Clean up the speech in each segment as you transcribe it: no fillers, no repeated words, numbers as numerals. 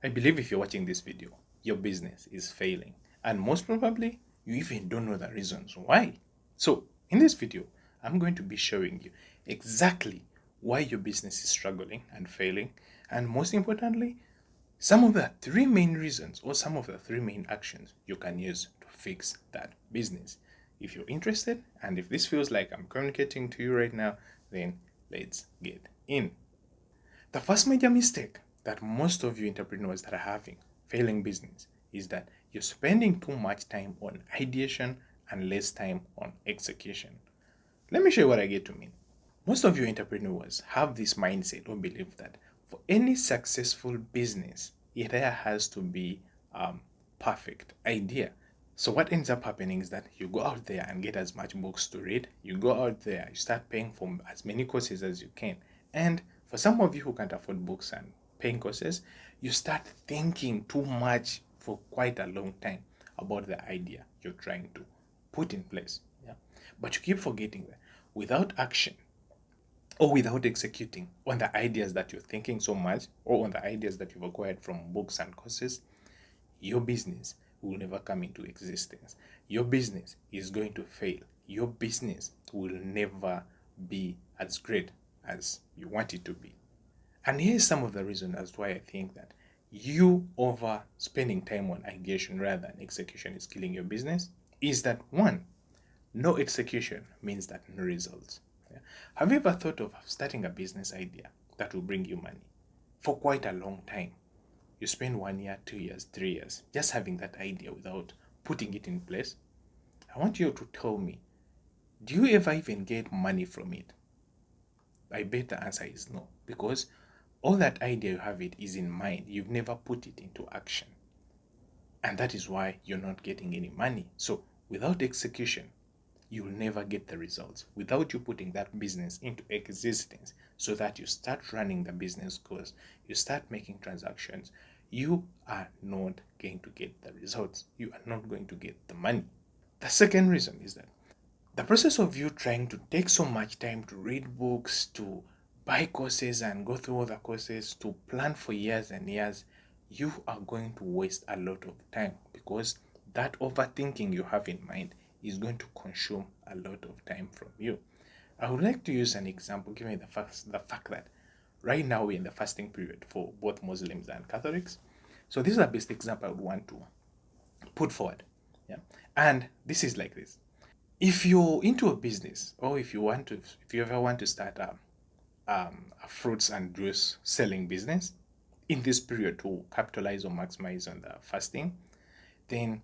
I believe if you're watching this video, your business is failing, and most probably you even don't know the reasons why. So, in this video, I'm going to be showing you exactly why your business is struggling and failing, and most importantly, some of the three main reasons or some of the three main actions you can use to fix that business. If you're interested and if this feels like I'm communicating to you right now, then let's get in. The first major mistake that most of you entrepreneurs that are having failing business is that you're spending too much time on ideation and less time on execution. Let me show you what I get to mean. Most of you entrepreneurs have this mindset or belief that for any successful business, it there has to be a perfect idea. So what ends up happening is that you go out there and get as much books to read. You go out there, you start paying for as many courses as you can. And for some of you who can't afford books and paying courses, you start thinking too much for quite a long time about the idea you're trying to put in place. Yeah. But you keep forgetting that without action or without executing on the ideas that you're thinking so much or on the ideas that you've acquired from books and courses, your business will never come into existence. Your business is going to fail. Your business will never be as great as you want it to be. And here's some of the reasons as to why I think that you over spending time on ideation rather than execution is killing your business is that one, no execution means that no results. Yeah. Have you ever thought of starting a business idea that will bring you money for quite a long time? You spend 1 year, 2 years, 3 years just having that idea without putting it in place. I want you to tell me, do you ever even get money from it? I bet the answer is no, because all that idea you have it is in mind. You've never put it into action. And that is why you're not getting any money. So without execution, you will never get the results without you putting that business into existence so that you start running the business course, you start making transactions. You are not going to get the results. You are not going to get the money. The second reason is that the process of you trying to take so much time to read books, to buy courses and go through all the courses, to plan for years and years, you are going to waste a lot of time because that overthinking you have in mind is going to consume a lot of time from you. I would like to use an example, given the fact that right now we're in the fasting period for both Muslims and Catholics. So this is a best example I would want to put forward. Yeah. And this is like this. If you're into a business or if you ever want to start a fruits and juice selling business in this period to capitalize or maximize on the fasting, then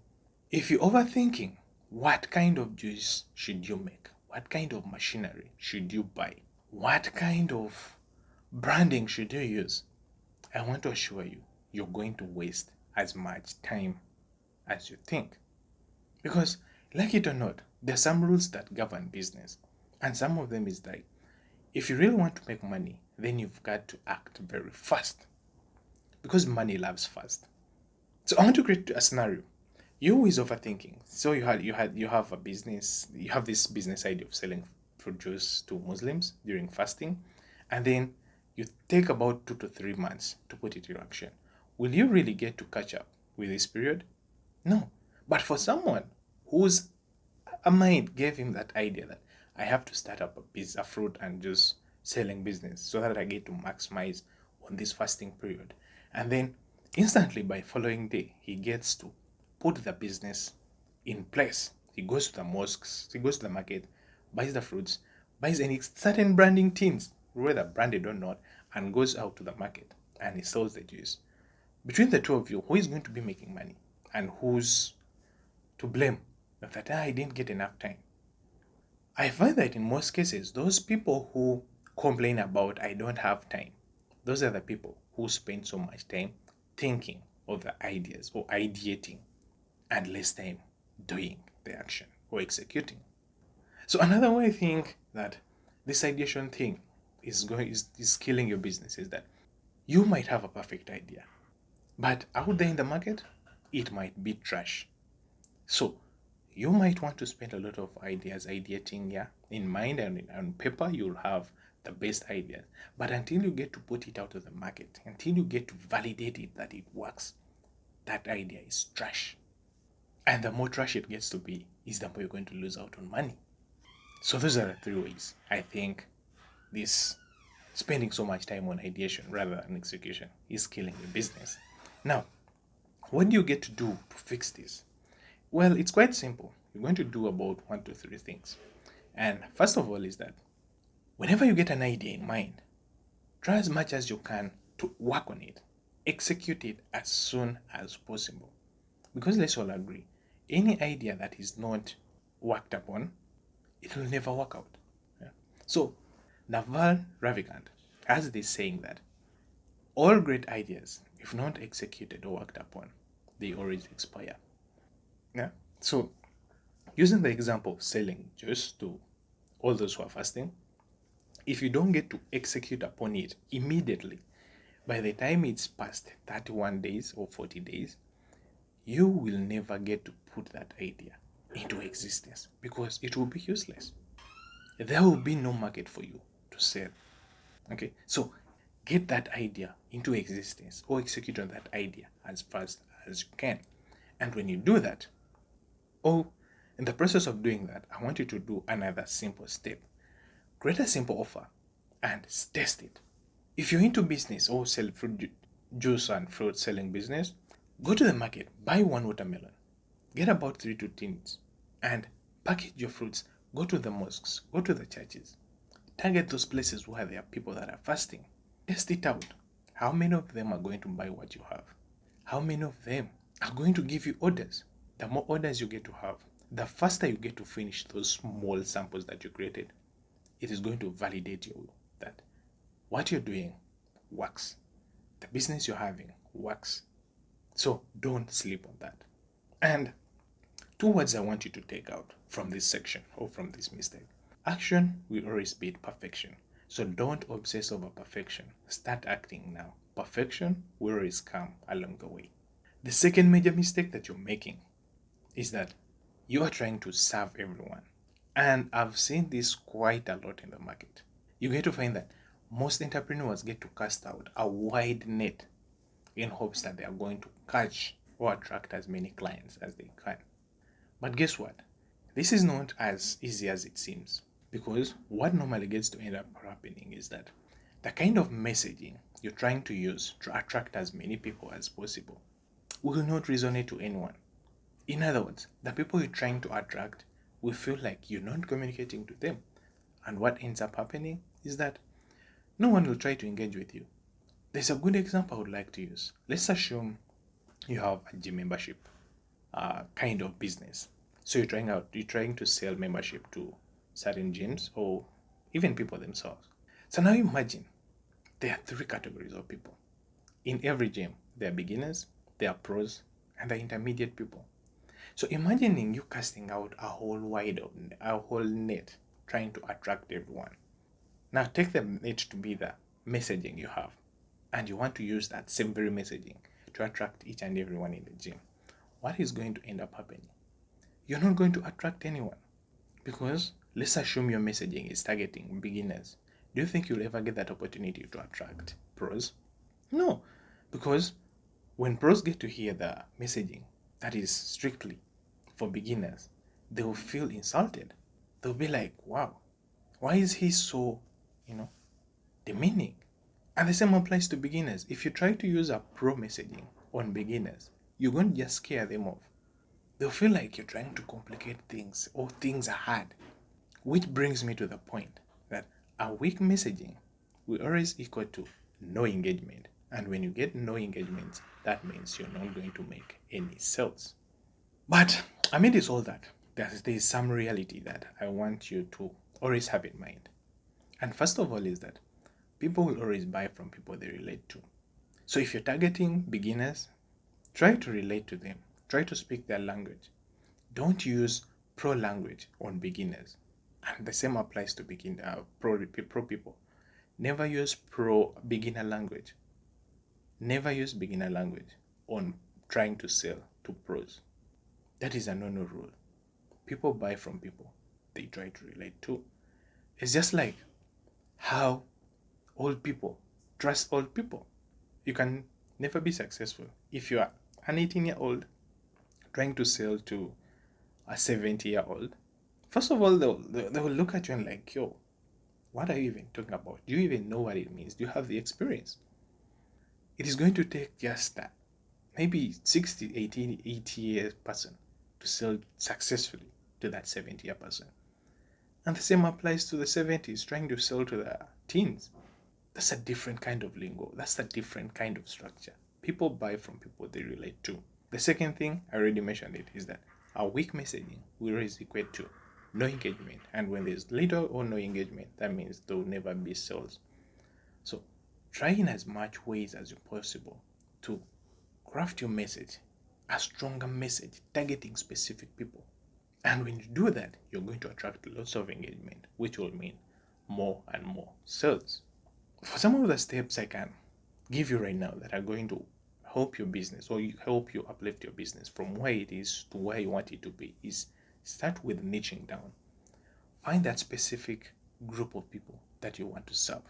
if you're overthinking what kind of juice should you make, what kind of machinery should you buy, what kind of branding should you use, I want to assure you, you're going to waste as much time as you think. Because, like it or not, there are some rules that govern business. And some of them is like, if you really want to make money, then you've got to act very fast. Because money loves fast. So I want to create a scenario. You is overthinking. So you have a business, you have this business idea of selling fruit juice to Muslims during fasting, and then you take about 2 to 3 months to put it in action. Will you really get to catch up with this period? No. But for someone whose mind gave him that idea that I have to start up a fruit and juice selling business so that I get to maximize on this fasting period. And then instantly by following day, he gets to put the business in place. He goes to the mosques, he goes to the market, buys the fruits, buys any certain branding things, whether branded or not, and goes out to the market and he sells the juice. Between the two of you, who is going to be making money and who's to blame that I didn't get enough time? I find that in most cases, those people who complain about I don't have time, those are the people who spend so much time thinking of the ideas or ideating and less time doing the action or executing. So another way I think that this ideation thing is killing your business is that you might have a perfect idea, but out there in the market, it might be trash. So you might want to spend a lot of ideas ideating, yeah, in mind and on paper. You'll have the best ideas. But until you get to put it out to the market, until you get to validate it that it works, that idea is trash. And the more trash it gets to be, is the more you're going to lose out on money. So those are the three ways I think this spending so much time on ideation rather than execution is killing your business. Now, what do you get to do to fix this? Well, it's quite simple. You're going to do about 1 to 3 things. And first of all, is that whenever you get an idea in mind, try as much as you can to work on it, execute it as soon as possible. Because let's all agree, any idea that is not worked upon, it will never work out. Yeah? So, Naval Ravikant has this saying that all great ideas, if not executed or worked upon, they always expire. Yeah. So, using the example of selling juice to all those who are fasting, if you don't get to execute upon it immediately, by the time it's past 31 days or 40 days, you will never get to put that idea into existence because it will be useless. There will be no market for you to sell. Okay, so get that idea into existence or execute on that idea as fast as you can. And when you do that, oh, in the process of doing that, I want you to do another simple step. Create a simple offer and test it. If you're into business or sell fruit juice and fruit selling business, go to the market, buy one watermelon, get about 3 to 10, and package your fruits. Go to the mosques, go to the churches, target those places where there are people that are fasting. Test it out. How many of them are going to buy what you have? How many of them are going to give you orders? The more orders you get to have, the faster you get to finish those small samples that you created. It is going to validate you that what you're doing works. The business you're having works. So don't sleep on that. And 2 words I want you to take out from this section or from this mistake. Action will always beat perfection. So don't obsess over perfection. Start acting now. Perfection will always come along the way. The second major mistake that you're making is that you are trying to serve everyone. And I've seen this quite a lot in the market. You get to find that most entrepreneurs get to cast out a wide net in hopes that they are going to catch or attract as many clients as they can. But guess what? This is not as easy as it seems, because what normally gets to end up happening is that the kind of messaging you're trying to use to attract as many people as possible will not resonate to anyone. In other words, the people you're trying to attract will feel like you're not communicating to them. And what ends up happening is that no one will try to engage with you. There's a good example I would like to use. Let's assume you have a gym membership kind of business. So you're trying to sell membership to certain gyms or even people themselves. So now imagine there are 3 categories of people. In every gym, there are beginners, there are pros, and there are intermediate people. So imagining you casting out a whole net trying to attract everyone. Now take the net to be the messaging you have, and you want to use that same very messaging to attract each and everyone in the gym. What is going to end up happening? You're not going to attract anyone, because let's assume your messaging is targeting beginners. Do you think you'll ever get that opportunity to attract pros? No, because when pros get to hear the messaging that is strictly for beginners, they will feel insulted. They'll be like, wow, why is he so, demeaning? And the same applies to beginners. If you try to use a pro messaging on beginners, you're going to just scare them off. They'll feel like you're trying to complicate things or things are hard. Which brings me to the point that a weak messaging will always equal to no engagement. And when you get no engagement, that means you're not going to make any sales. But amidst all that, there is some reality that I want you to always have in mind. And first of all is that people will always buy from people they relate to. So if you're targeting beginners, try to relate to them. Try to speak their language. Don't use pro language on beginners. And the same applies to pro people. Never use pro beginner language. Never use beginner language on trying to sell to pros. That is a no-no rule. People buy from people they try to relate to. It's just like how old people trust old people. You can never be successful if you are an 18-year-old trying to sell to a 70-year-old. First of all, they'll look at you and like, yo, what are you even talking about? Do you even know what it means? Do you have the experience? It is going to take just that, maybe 60, 80, 80-year person to sell successfully to that 70-year person. And the same applies to the 70s trying to sell to the teens. That's a different kind of lingo. That's a different kind of structure. People buy from people they relate to. The second thing, I already mentioned it, is that our weak messaging will always equate to no engagement. And when there's little or no engagement, that means there will never be sales. So try in as much ways as possible to craft your message, a stronger message targeting specific people. And when you do that, you're going to attract lots of engagement, which will mean more and more sales. For some of the steps I can give you right now that are going to help your business or help you uplift your business from where it is to where you want it to be is start with niching down. Find that specific group of people that you want to serve.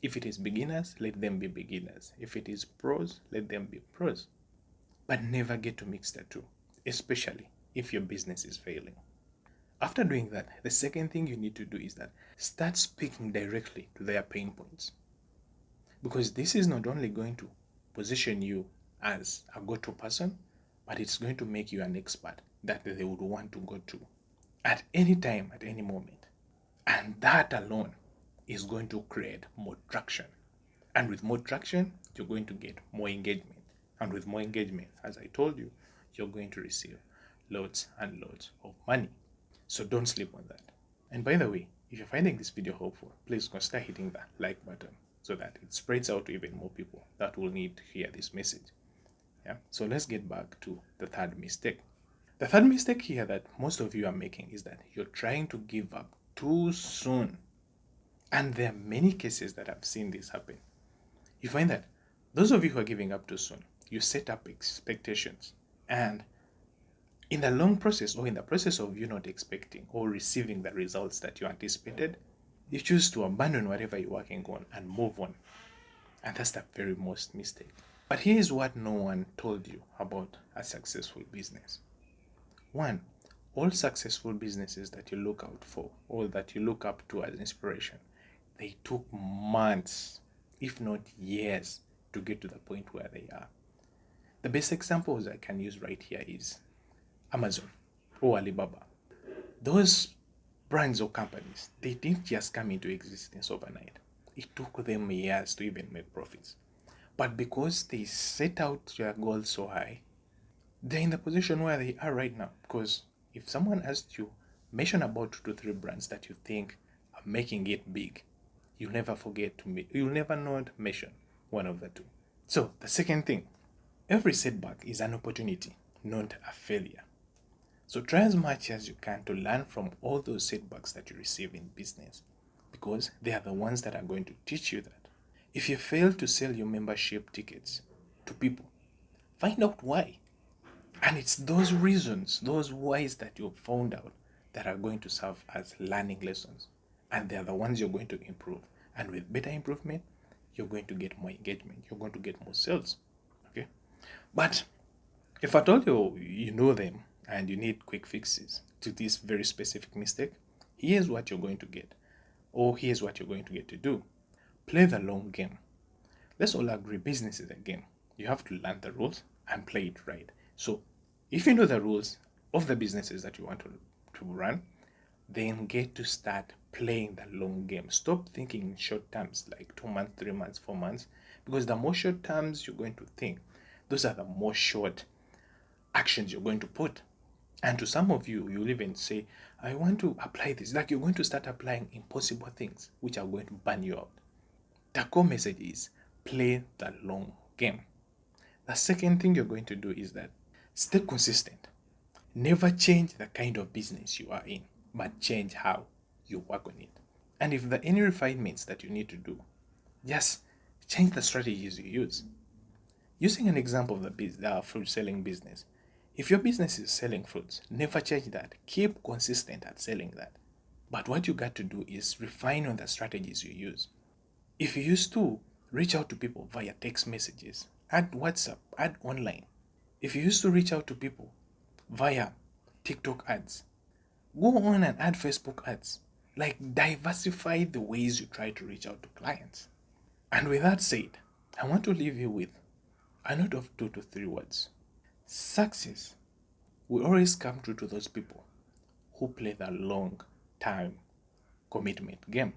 If it is beginners, let them be beginners. If it is pros, let them be pros. But never get to mix the two, especially if your business is failing. After doing that, the second thing you need to do is that start speaking directly to their pain points. Because this is not only going to position you as a go-to person, but it's going to make you an expert that they would want to go to at any time, at any moment. And that alone is going to create more traction. And with more traction, you're going to get more engagement. And with more engagement, as I told you, you're going to receive loads and loads of money. So don't sleep on that. And by the way, if you're finding this video helpful, please consider hitting that like button so that it spreads out to even more people that will need to hear this message. Yeah. So let's get back to the third mistake. The third mistake here that most of you are making is that you're trying to give up too soon. And there are many cases that I've seen this happen. You find that those of you who are giving up too soon, you set up expectations, and in the long process or in the process of you not expecting or receiving the results that you anticipated, you choose to abandon whatever you're working on and move on. And that's the very most mistake. But here's what no one told you about a successful business. One, all successful businesses that you look out for or that you look up to as inspiration, they took months, if not years, to get to the point where they are. The best examples I can use right here is Amazon or Alibaba. Those brands or companies, they didn't just come into existence overnight. It took them years to even make profits. But because they set out their goals so high, they're in the position where they are right now. Because if someone asked you, mention about 2 to 3 brands that you think are making it big, you'll never you'll never not mention one of the two. So the second thing, every setback is an opportunity, not a failure. So try as much as you can to learn from all those setbacks that you receive in business, because they are the ones that are going to teach you that. If you fail to sell your membership tickets to people, find out why. And it's those reasons, those whys that you've found out that are going to serve as learning lessons. And they are the ones you're going to improve. And with better improvement, you're going to get more engagement. You're going to get more sales. Okay? But if at all you know them and you need quick fixes to this very specific mistake, here's what you're going to get. Or here's what you're going to get to do. Play the long game. Let's all agree business is a game. You have to learn the rules and play it right. So if you know the rules of the businesses that you want to run, then get to start playing the long game. Stop thinking in short terms like 2 months, 3 months, 4 months, because the more short terms you're going to think, those are the more short actions you're going to put. And to some of you, you'll even say, I want to apply this. Like you're going to start applying impossible things, which are going to burn you out. The core message is play the long game. The second thing you're going to do is that stay consistent. Never change the kind of business you are in, but change how you work on it. And if there are any refinements that you need to do, just change the strategies you use. Using an example of the fruit selling business, if your business is selling fruits, never change that. Keep consistent at selling that. But what you got to do is refine on the strategies you use. If you used to reach out to people via text messages, add WhatsApp, add online. If you used to reach out to people via TikTok ads, go on and add Facebook ads. Like, diversify the ways you try to reach out to clients. And with that said, I want to leave you with a note of 2 to 3 words. Success will always come true to those people who play the long time commitment game.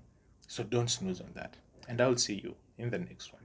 So don't snooze on that. And I'll see you in the next one.